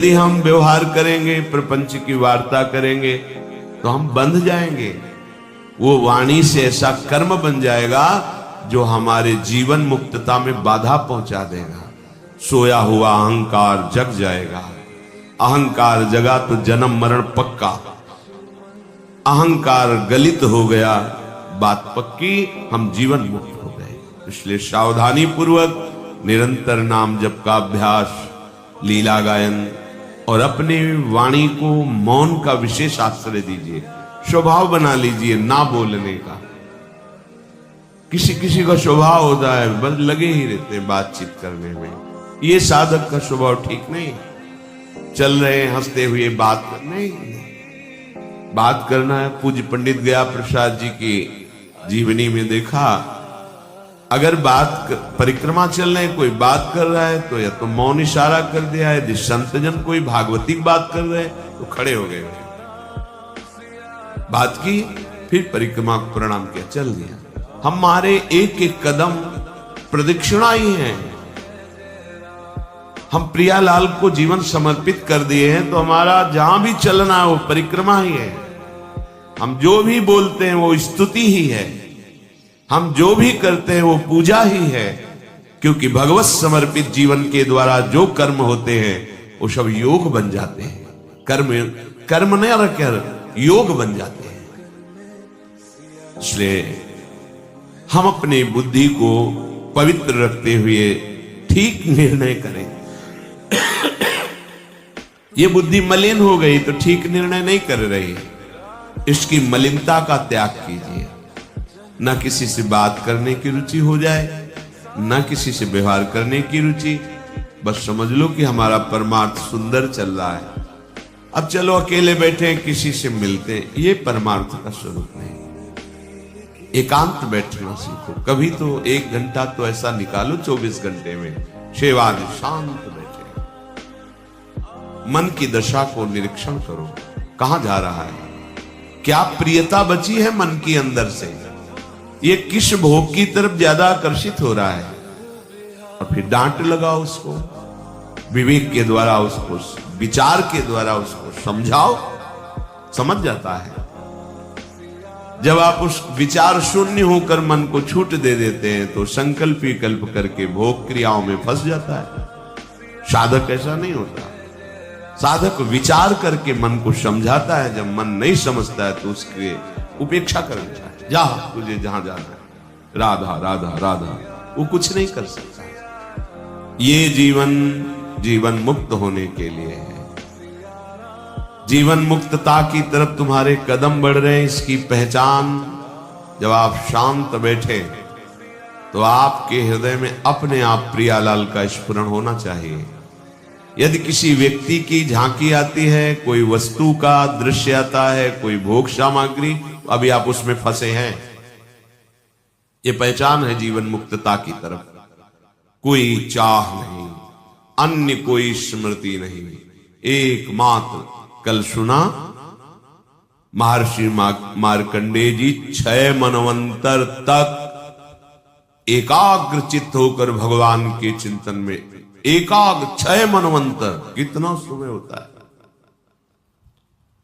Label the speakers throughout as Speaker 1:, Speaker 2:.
Speaker 1: यदि हम व्यवहार करेंगे, प्रपंच की वार्ता करेंगे तो हम बंध जाएंगे। वो वाणी से ऐसा कर्म बन जाएगा जो हमारे जीवन मुक्तता में बाधा पहुंचा देगा। सोया हुआ अहंकार जग जाएगा। अहंकार जगा तो जन्म मरण पक्का। अहंकार गलित हो गया, बात पक्की, हम जीवन मुक्त हो गए। इसलिए सावधानी पूर्वक निरंतर नाम जप का अभ्यास, लीला गायन और अपने वाणी को मौन का विशेष आश्रय दीजिए। स्वभाव बना लीजिए ना बोलने का। किसी किसी का स्वभाव होता है बस लगे ही रहते हैं बातचीत करने में। ये साधक का स्वभाव ठीक नहीं। चल रहे हैं हंसते हुए बात करने, बात करना है। पूज्य पंडित गया प्रसाद जी की जीवनी में देखा, अगर बात परिक्रमा चल रहे कोई बात कर रहा है तो या तो मौन इशारा कर दिया है, यदि संतजन कोई भागवतिक बात कर रहे हैं तो खड़े हो गए, बात की, फिर परिक्रमा को प्रणाम किया, चल दिया। हमारे एक एक कदम प्रदक्षिणा ही है। हम प्रियालाल को जीवन समर्पित कर दिए हैं तो हमारा जहां भी चलना है वो परिक्रमा ही है। हम जो भी बोलते हैं वो स्तुति ही है। हम जो भी करते हैं वो पूजा ही है, क्योंकि भगवत समर्पित जीवन के द्वारा जो कर्म होते हैं वो सब योग बन जाते हैं। कर्म नहीं रखकर योग बन जाते हैं। इसलिए हम अपनी बुद्धि को पवित्र रखते हुए ठीक निर्णय करें। ये बुद्धि मलिन हो गई तो ठीक निर्णय नहीं कर रही। इसकी मलिनता का त्याग कीजिए। ना किसी से बात करने की रुचि हो जाए, ना किसी से व्यवहार करने की रुचि। बस समझ लो कि हमारा परमार्थ सुंदर चल रहा है। अब चलो अकेले बैठे किसी से मिलते हैं, ये परमार्थ का स्वरूप नहीं। एकांत बैठना सीखो। कभी तो 1 घंटा तो ऐसा निकालो 24 घंटे में, सेवा में शांत बैठे, मन की दशा को निरीक्षण करो। कहां जा रहा है, क्या प्रियता बची है मन के अंदर से, ये किस भोग की तरफ ज्यादा आकर्षित हो रहा है, और फिर डांट लगाओ उसको। विवेक के द्वारा उसको, विचार के द्वारा उसको समझाओ, समझ जाता है। जब आप उस विचार शून्य होकर मन को छूट दे देते हैं तो संकल्प विकल्प करके भोग क्रियाओं में फंस जाता है। साधक ऐसा नहीं होता। साधक विचार करके मन को समझाता है। जब मन नहीं समझता है तो उसकी उपेक्षा करना चाहिए। जा, तुझे जहां जाना है, राधा राधा राधा, वो कुछ नहीं कर सकता। ये जीवन मुक्त होने के लिए है। जीवन मुक्तता की तरफ तुम्हारे कदम बढ़ रहे हैं, इसकी पहचान जब आप शांत बैठे तो आपके हृदय में अपने आप प्रियालाल का स्फुरण होना चाहिए। यदि किसी व्यक्ति की झांकी आती है, कोई वस्तु का दृश्य आता है, कोई भोग सामग्री, अभी आप उसमें फंसे हैं, ये पहचान है जीवन मुक्तता की तरफ। कोई चाह नहीं, अन्य कोई स्मृति नहीं, एकमात्र। कल सुना महर्षि मार्कंडेय जी 6 मनवंतर तक एकाग्र चित्त होकर भगवान के चिंतन में, एकाग्र 6 मनवंतर, कितना समय होता है,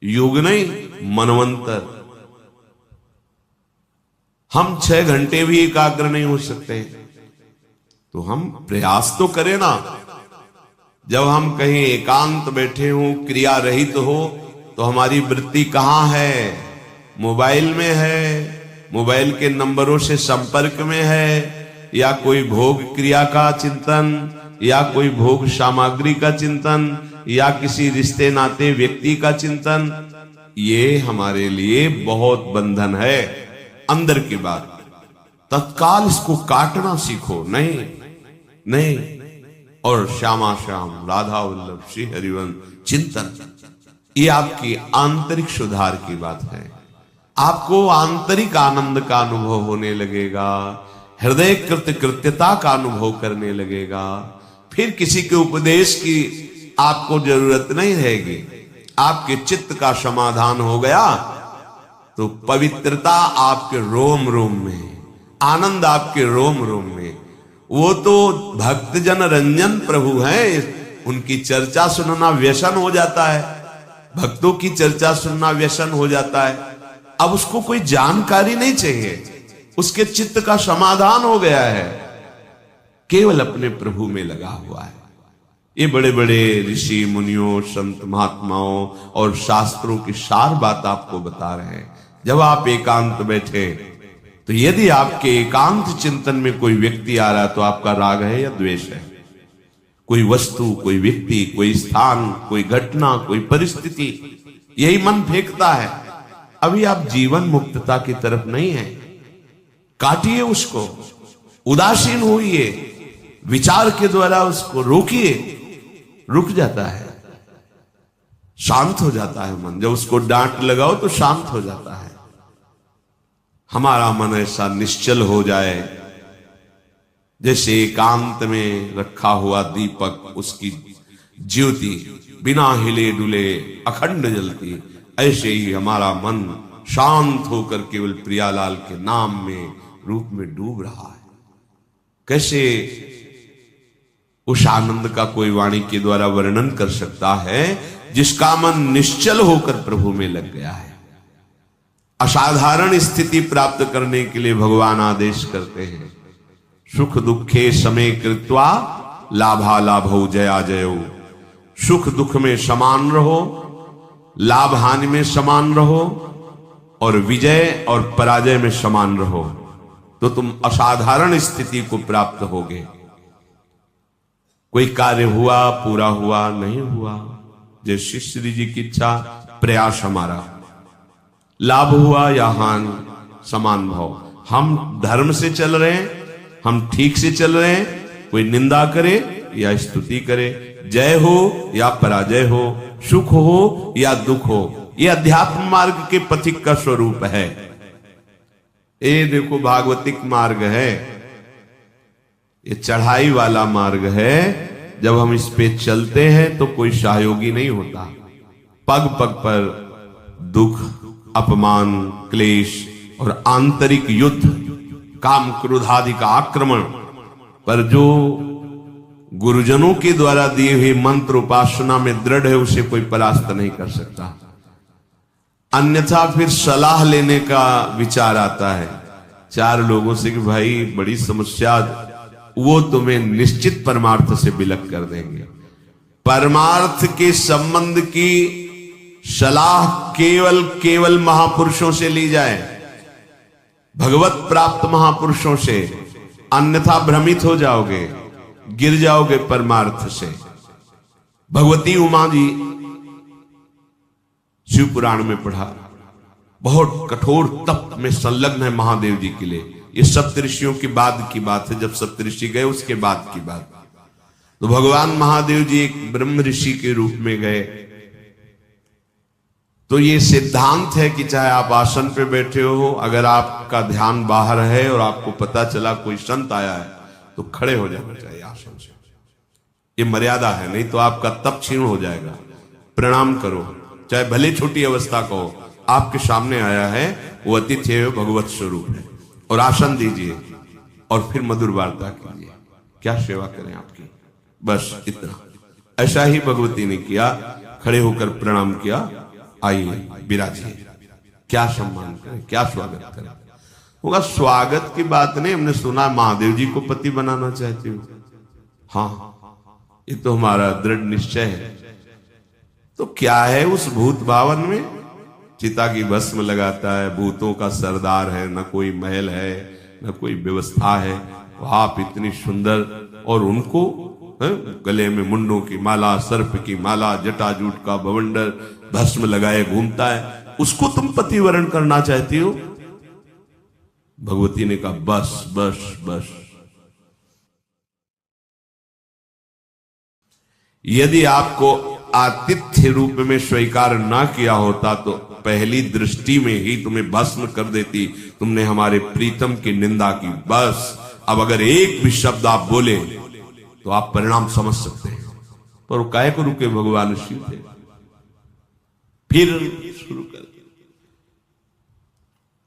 Speaker 1: युग नहीं मनवंतर। हम 6 घंटे भी एकाग्र नहीं हो सकते, तो हम प्रयास तो करें ना। जब हम कहीं एकांत बैठे हो, क्रिया रहित हो, तो हमारी वृत्ति कहां है, मोबाइल में है, मोबाइल के नंबरों से संपर्क में है, या कोई भोग क्रिया का चिंतन, या कोई भोग सामग्री का चिंतन, या किसी रिश्ते नाते व्यक्ति का चिंतन। ये हमारे लिए बहुत बंधन है। अंदर की बात, तत्काल इसको काटना सीखो। नहीं। और श्यामा श्याम राधा वल्लभ श्री हरिवंश चिंतन, ये आपकी आंतरिक सुधार की बात है। आपको आंतरिक आनंद का अनुभव होने लगेगा, हृदय कृत्यता का अनुभव करने लगेगा। फिर किसी के उपदेश की आपको जरूरत नहीं रहेगी। आपके चित्त का समाधान हो गया तो पवित्रता आपके रोम रोम में, आनंद आपके रोम रोम में। वो तो भक्तजन रंजन प्रभु हैं। उनकी चर्चा सुनना व्यसन हो जाता है, भक्तों की चर्चा सुनना व्यसन हो जाता है। अब उसको कोई जानकारी नहीं चाहिए, उसके चित्त का समाधान हो गया है, केवल अपने प्रभु में लगा हुआ है। ये बड़े बड़े ऋषि मुनियों, संत महात्माओं और शास्त्रों की सार बात आपको बता रहे हैं। जब आप एकांत बैठे तो यदि आपके एकांत चिंतन में कोई व्यक्ति आ रहा है तो आपका राग है या द्वेष है? कोई वस्तु, कोई व्यक्ति, कोई स्थान, कोई घटना, कोई परिस्थिति, यही मन फेंकता है। अभी आप जीवन मुक्तता की तरफ नहीं है, काटिए उसको, उदासीन होइए, विचार के द्वारा उसको रोकिए, रुक जाता है, शांत हो जाता है मन। जब उसको डांट लगाओ तो शांत हो जाता है। हमारा मन ऐसा निश्चल हो जाए जैसे एकांत में रखा हुआ दीपक, उसकी ज्योति बिना हिले डुले अखंड जलती, ऐसे ही हमारा मन शांत होकर केवल प्रियालाल के नाम में, रूप में डूब रहा है। कैसे उस आनंद का कोई वाणी के द्वारा वर्णन कर सकता है जिसका मन निश्चल होकर प्रभु में लग गया है। असाधारण स्थिति प्राप्त करने के लिए भगवान आदेश करते हैं, सुख दुखे समय कृत्वा लाभा लाभो जया जयो। सुख दुख में समान रहो, लाभ हानि में समान रहो, और विजय और पराजय में समान रहो, तो तुम असाधारण स्थिति को प्राप्त होगे। कोई कार्य हुआ, पूरा हुआ, नहीं हुआ, जैसे श्री जी की इच्छा, प्रयास हमारा, लाभ हुआ या हानि, समान भाव। हम धर्म से चल रहे हैं, हम ठीक से चल रहे हैं, कोई निंदा करे या स्तुति करे, जय हो या पराजय हो, सुख हो या दुख हो, यह अध्यात्म मार्ग के पथिक का स्वरूप है। ये देखो भागवतिक मार्ग है, ये चढ़ाई वाला मार्ग है। जब हम इस पे चलते हैं तो कोई सहयोगी नहीं होता। पग पग पर दुख, अपमान, क्लेश और आंतरिक युद्ध, काम क्रोध आदि का आक्रमण, पर जो गुरुजनों के द्वारा दिए हुए मंत्र उपासना में दृढ़ है उसे कोई परास्त नहीं कर सकता। अन्यथा फिर सलाह लेने का विचार आता है चार लोगों से कि भाई बड़ी समस्या, वो तुम्हें निश्चित परमार्थ से विलग कर देंगे। परमार्थ के संबंध की सलाह केवल महापुरुषों से ली जाए, भगवत प्राप्त महापुरुषों से, अन्यथा भ्रमित हो जाओगे, गिर जाओगे परमार्थ से। भगवती उमा जी शिव पुराण में पढ़ा, बहुत कठोर तप में संलग्न है महादेव जी के लिए। ये सप्तऋषियों के बाद की बात है, जब सप्तऋषि गए उसके बाद की बात। तो भगवान महादेव जी एक ब्रह्म ऋषि के रूप में गए। तो ये सिद्धांत है कि चाहे आप आसन पे बैठे हो, अगर आपका ध्यान बाहर है और आपको पता चला कोई संत आया है तो खड़े हो जाना चाहिए आसन से। ये मर्यादा है, नहीं तो आपका तप क्षीण हो जाएगा। प्रणाम करो, चाहे भले छोटी अवस्था को, आपके सामने आया है, वो अतिथि है, भगवत स्वरूप है, और आसन दीजिए और फिर मधुर वार्ता कीजिए। क्या सेवा करें आपकी, बस इतना। ऐसा ही भगवती ने किया, खड़े होकर प्रणाम किया, आइए विराजिए, क्या सम्मान करें, क्या स्वागत करें। होगा स्वागत की बात नहीं, हमने सुना महादेव जी को पति बनाना चाहती हूँ, हाँ ये तो हमारा दृढ़ निश्चय है। तो क्या है उस भूत भावन में, चिता की भस्म लगाता है, भूतों का सरदार है, न कोई महल है न कोई व्यवस्था है, आप इतनी सुंदर, और उनको गले में मुंडों की माला, सर्प की माला, जटाजूट का बवंडर, भस्म लगाए घूमता है, उसको तुम पति वरण करना चाहती हो। भगवती ने कहा बस बस बस। यदि आपको आतिथ्य रूप में स्वीकार ना किया होता तो पहली दृष्टि में ही तुम्हें भस्म कर देती, तुमने हमारे प्रीतम की निंदा की। बस अब अगर एक भी शब्द आप बोले तो आप परिणाम समझ सकते हैं। पर वो काहे को रुके, भगवान शिव थे। फिर शुरू कर,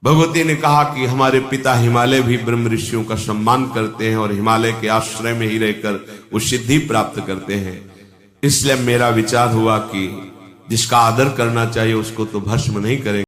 Speaker 1: भगवती ने कहा कि हमारे पिता हिमालय भी ब्रह्म ऋषियों का सम्मान करते हैं और हिमालय के आश्रय में ही रहकर वो सिद्धि प्राप्त करते हैं। इसलिए मेरा विचार हुआ कि जिसका आदर करना चाहिए उसको तो भस्म नहीं करेंगे।